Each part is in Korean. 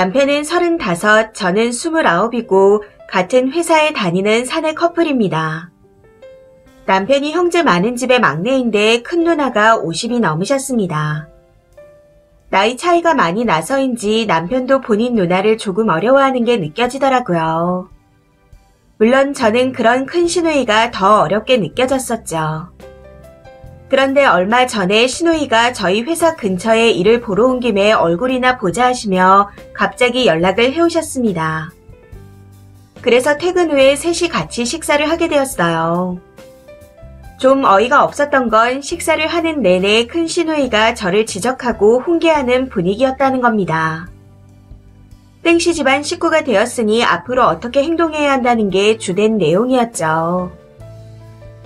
남편은 35, 저는 29이고 같은 회사에 다니는 사내 커플입니다. 남편이 형제 많은 집의 막내인데 큰 누나가 50이 넘으셨습니다. 나이 차이가 많이 나서인지 남편도 본인 누나를 조금 어려워하는 게 느껴지더라고요. 물론 저는 그런 큰 시누이가 더 어렵게 느껴졌었죠. 그런데 얼마 전에 시누이가 저희 회사 근처에 일을 보러 온 김에 얼굴이나 보자 하시며 갑자기 연락을 해오셨습니다. 그래서 퇴근 후에 셋이 같이 식사를 하게 되었어요. 좀 어이가 없었던 건 식사를 하는 내내 큰 시누이가 저를 지적하고 훈계하는 분위기였다는 겁니다. 땡씨 집안 식구가 되었으니 앞으로 어떻게 행동해야 한다는 게 주된 내용이었죠.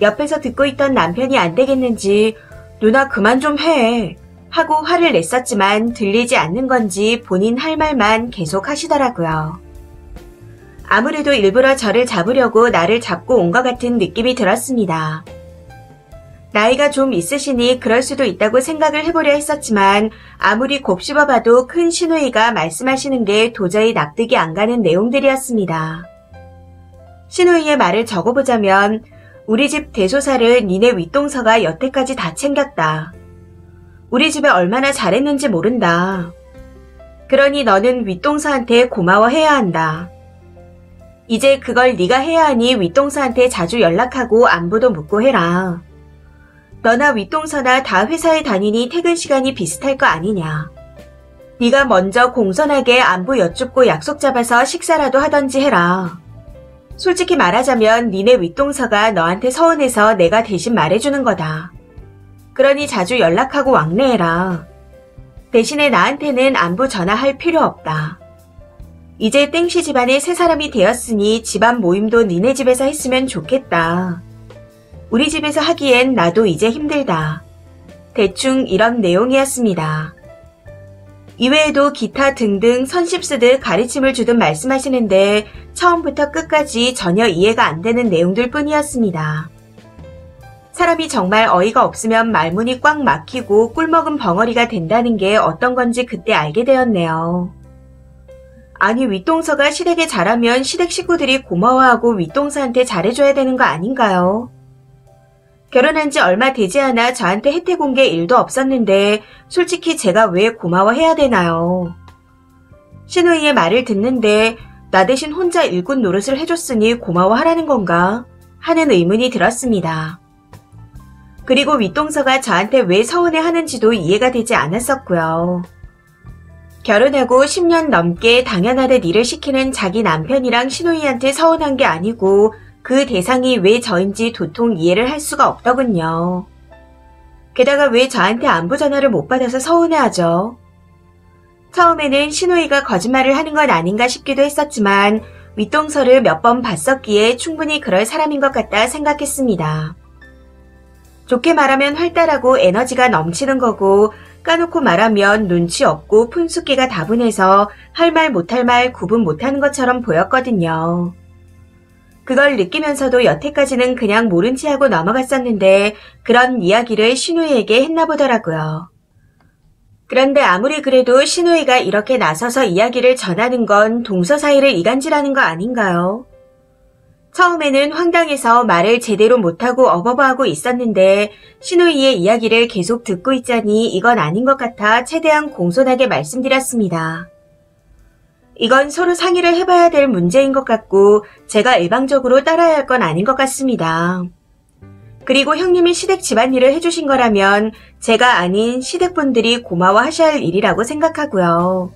옆에서 듣고 있던 남편이 안 되겠는지 누나 그만 좀 해 하고 화를 냈었지만 들리지 않는 건지 본인 할 말만 계속 하시더라고요. 아무래도 일부러 저를 잡으려고 나를 잡고 온 것 같은 느낌이 들었습니다. 나이가 좀 있으시니 그럴 수도 있다고 생각을 해보려 했었지만 아무리 곱씹어봐도 큰 시누이가 말씀하시는 게 도저히 납득이 안 가는 내용들이었습니다. 시누이의 말을 적어보자면 우리 집 대소사를 니네 윗동서가 여태까지 다 챙겼다. 우리 집에 얼마나 잘했는지 모른다. 그러니 너는 윗동서한테 고마워해야 한다. 이제 그걸 네가 해야 하니 윗동서한테 자주 연락하고 안부도 묻고 해라. 너나 윗동서나 다 회사에 다니니 퇴근 시간이 비슷할 거 아니냐. 네가 먼저 공손하게 안부 여쭙고 약속 잡아서 식사라도 하던지 해라. 솔직히 말하자면 니네 윗동서가 너한테 서운해서 내가 대신 말해주는 거다. 그러니 자주 연락하고 왕래해라. 대신에 나한테는 안부 전화할 필요 없다. 이제 땡씨 집안에 새 사람이 되었으니 집안 모임도 니네 집에서 했으면 좋겠다. 우리 집에서 하기엔 나도 이제 힘들다. 대충 이런 내용이었습니다. 이외에도 기타 등등 선씹쓰듯 가르침을 주듯 말씀하시는데 처음부터 끝까지 전혀 이해가 안 되는 내용들 뿐이었습니다. 사람이 정말 어이가 없으면 말문이 꽉 막히고 꿀먹은 벙어리가 된다는 게 어떤 건지 그때 알게 되었네요. 아니 윗동서가 시댁에 잘하면 시댁 식구들이 고마워하고 윗동서한테 잘해줘야 되는 거 아닌가요? 결혼한 지 얼마 되지 않아 저한테 혜택 온 게 1도 없었는데 솔직히 제가 왜 고마워해야 되나요? 시누이의 말을 듣는데 나 대신 혼자 일꾼 노릇을 해줬으니 고마워하라는 건가? 하는 의문이 들었습니다. 그리고 윗동서가 저한테 왜 서운해하는지도 이해가 되지 않았었고요. 결혼하고 10년 넘게 당연하듯 일을 시키는 자기 남편이랑 시누이한테 서운한 게 아니고 그 대상이 왜 저인지 도통 이해를 할 수가 없더군요. 게다가 왜 저한테 안부 전화를 못 받아서 서운해하죠? 처음에는 시누이가 거짓말을 하는 건 아닌가 싶기도 했었지만 윗동서를 몇 번 봤었기에 충분히 그럴 사람인 것 같다 생각했습니다. 좋게 말하면 활달하고 에너지가 넘치는 거고 까놓고 말하면 눈치 없고 푼숫기가 다분해서 할 말 못할 말 구분 못하는 것처럼 보였거든요. 그걸 느끼면서도 여태까지는 그냥 모른 체 하고 넘어갔었는데 그런 이야기를 시누이에게 했나 보더라고요. 그런데 아무리 그래도 시누이가 이렇게 나서서 이야기를 전하는 건 동서 사이를 이간질하는 거 아닌가요? 처음에는 황당해서 말을 제대로 못하고 어버버하고 있었는데 시누이의 이야기를 계속 듣고 있자니 이건 아닌 것 같아 최대한 공손하게 말씀드렸습니다. 이건 서로 상의를 해봐야 될 문제인 것 같고 제가 일방적으로 따라야 할 건 아닌 것 같습니다. 그리고 형님이 시댁 집안일을 해주신 거라면 제가 아닌 시댁분들이 고마워하셔야 할 일이라고 생각하고요.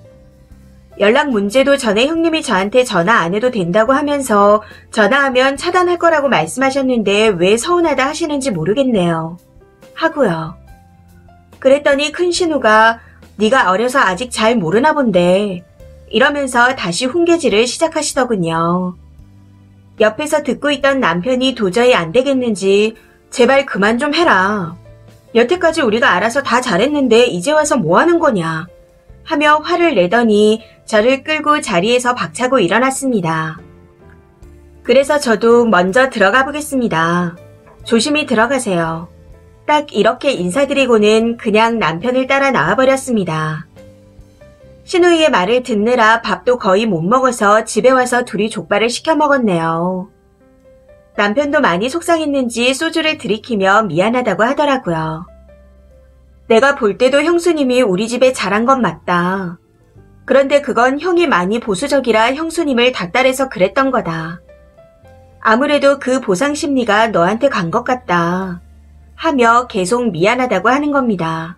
연락 문제도 전에 형님이 저한테 전화 안 해도 된다고 하면서 전화하면 차단할 거라고 말씀하셨는데 왜 서운하다 하시는지 모르겠네요. 하고요. 그랬더니 큰 신우가 네가 어려서 아직 잘 모르나 본데 이러면서 다시 훈계질을 시작하시더군요. 옆에서 듣고 있던 남편이 도저히 안 되겠는지 제발 그만 좀 해라. 여태까지 우리가 알아서 다 잘했는데 이제 와서 뭐 하는 거냐 하며 화를 내더니 저를 끌고 자리에서 박차고 일어났습니다. 그래서 저도 먼저 들어가 보겠습니다. 조심히 들어가세요. 딱 이렇게 인사드리고는 그냥 남편을 따라 나와버렸습니다. 시누이의 말을 듣느라 밥도 거의 못 먹어서 집에 와서 둘이 족발을 시켜 먹었네요. 남편도 많이 속상했는지 소주를 들이키며 미안하다고 하더라고요. 내가 볼 때도 형수님이 우리 집에 잘한 건 맞다. 그런데 그건 형이 많이 보수적이라 형수님을 닥달해서 그랬던 거다. 아무래도 그 보상 심리가 너한테 간 것 같다. 하며 계속 미안하다고 하는 겁니다.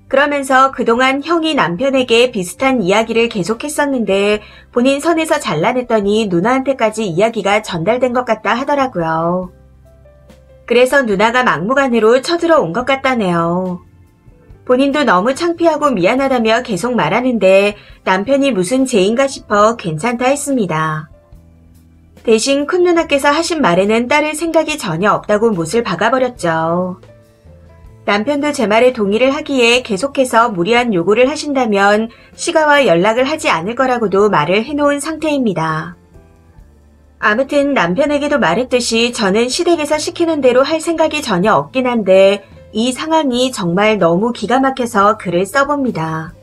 그러면서 그동안 형이 남편에게 비슷한 이야기를 계속했었는데 본인 선에서 잘라냈더니 누나한테까지 이야기가 전달된 것 같다 하더라고요. 그래서 누나가 막무가내로 쳐들어온 것 같다네요. 본인도 너무 창피하고 미안하다며 계속 말하는데 남편이 무슨 죄인가 싶어 괜찮다 했습니다. 대신 큰 누나께서 하신 말에는 따를 생각이 전혀 없다고 못을 박아버렸죠. 남편도 제 말에 동의를 하기에 계속해서 무리한 요구를 하신다면 시가와 연락을 하지 않을 거라고도 말을 해놓은 상태입니다. 아무튼 남편에게도 말했듯이 저는 시댁에서 시키는 대로 할 생각이 전혀 없긴 한데 이 상황이 정말 너무 기가 막혀서 글을 써봅니다.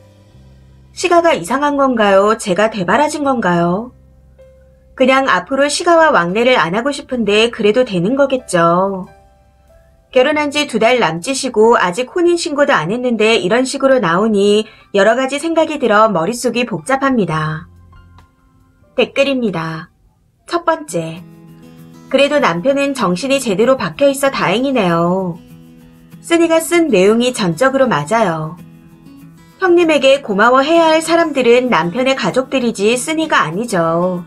시가가 이상한 건가요? 제가 대바라진 건가요? 그냥 앞으로 시가와 왕래를 안 하고 싶은데 그래도 되는 거겠죠. 결혼한 지 2달 남짓이고 아직 혼인신고도 안 했는데 이런 식으로 나오니 여러 가지 생각이 들어 머릿속이 복잡합니다. 댓글입니다. 첫 번째. 그래도 남편은 정신이 제대로 박혀있어 다행이네요. 쓰니가 쓴 내용이 전적으로 맞아요. 형님에게 고마워해야 할 사람들은 남편의 가족들이지 쓰니가 아니죠.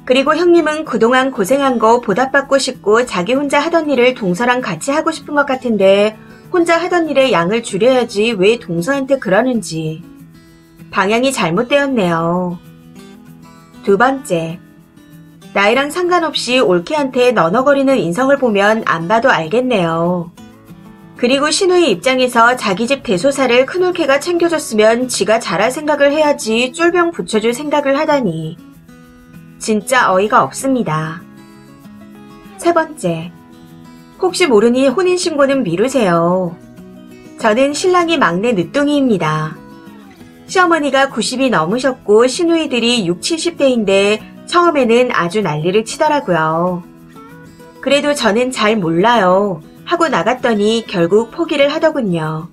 그리고 형님은 그동안 고생한 거 보답받고 싶고 자기 혼자 하던 일을 동서랑 같이 하고 싶은 것 같은데 혼자 하던 일의 양을 줄여야지 왜 동서한테 그러는지. 방향이 잘못되었네요. 두 번째. 나이랑 상관없이 올케한테 너너거리는 인성을 보면 안 봐도 알겠네요. 그리고 시누이 입장에서 자기 집 대소사를 큰올케가 챙겨줬으면 지가 잘할 생각을 해야지 쫄병 붙여줄 생각을 하다니. 진짜 어이가 없습니다. 세 번째. 혹시 모르니 혼인신고는 미루세요. 저는 신랑이 막내 늦둥이입니다. 시어머니가 90이 넘으셨고 시누이들이 60, 70대인데 처음에는 아주 난리를 치더라고요. 그래도 저는 잘 몰라요 하고 나갔더니 결국 포기를 하더군요.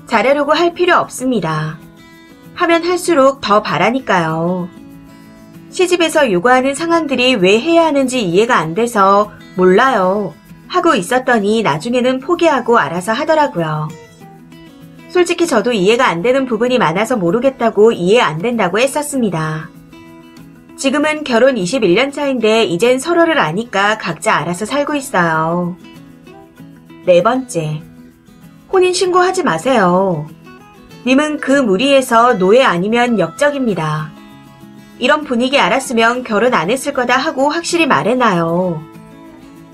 잘하려고 할 필요 없습니다. 하면 할수록 더 바라니까요. 시집에서 요구하는 상황들이 왜 해야 하는지 이해가 안 돼서 몰라요 하고 있었더니 나중에는 포기하고 알아서 하더라고요. 솔직히 저도 이해가 안 되는 부분이 많아서 모르겠다고 이해 안 된다고 했었습니다. 지금은 결혼 21년 차인데 이젠 서로를 아니까 각자 알아서 살고 있어요. 네 번째. 혼인신고하지 마세요. 님은 그 무리에서 노예 아니면 역적입니다. 이런 분위기 알았으면 결혼 안 했을 거다 하고 확실히 말해놔요.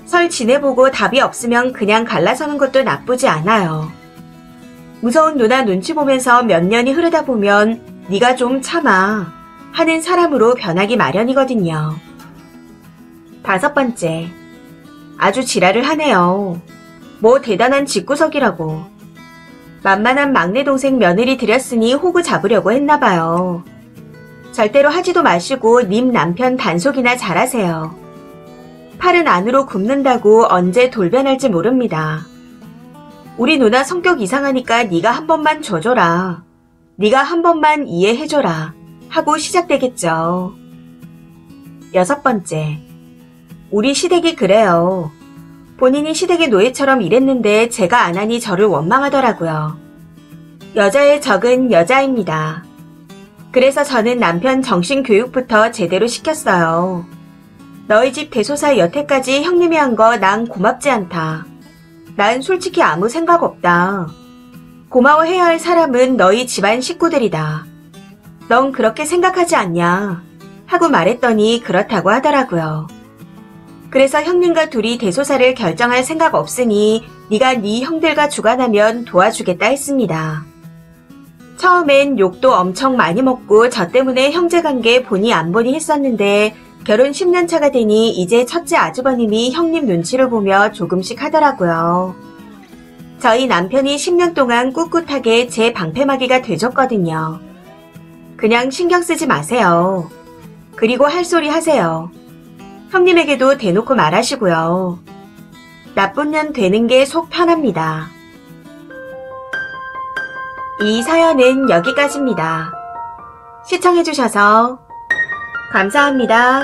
설 지내보고 답이 없으면 그냥 갈라서는 것도 나쁘지 않아요. 무서운 누나 눈치 보면서 몇 년이 흐르다 보면 네가 좀 참아 하는 사람으로 변하기 마련이거든요. 다섯 번째. 아주 지랄을 하네요. 뭐 대단한 집구석이라고. 만만한 막내 동생 며느리 들였으니 호구 잡으려고 했나봐요. 절대로 하지도 마시고 님 남편 단속이나 잘하세요. 팔은 안으로 굽는다고 언제 돌변할지 모릅니다. 우리 누나 성격 이상하니까 네가 한 번만 줘줘라. 네가 한 번만 이해해줘라 하고 시작되겠죠. 여섯 번째. 우리 시댁이 그래요. 본인이 시댁의 노예처럼 일했는데 제가 안 하니 저를 원망하더라고요. 여자의 적은 여자입니다. 그래서 저는 남편 정신교육부터 제대로 시켰어요. 너희 집 대소사 여태까지 형님이 한 거 난 고맙지 않다. 난 솔직히 아무 생각 없다. 고마워해야 할 사람은 너희 집안 식구들이다. 넌 그렇게 생각하지 않냐? 하고 말했더니 그렇다고 하더라고요. 그래서 형님과 둘이 대소사를 결정할 생각 없으니 네가 네 형들과 주관하면 도와주겠다 했습니다. 처음엔 욕도 엄청 많이 먹고 저 때문에 형제관계 보니 안 보니 했었는데 결혼 10년 차가 되니 이제 첫째 아주버님이 형님 눈치를 보며 조금씩 하더라고요. 저희 남편이 10년 동안 꿋꿋하게 제 방패막이가 돼줬거든요. 그냥 신경 쓰지 마세요. 그리고 할 소리 하세요. 형님에게도 대놓고 말하시고요. 나쁜 년 되는 게 속 편합니다. 이 사연은 여기까지입니다. 시청해주셔서 감사합니다.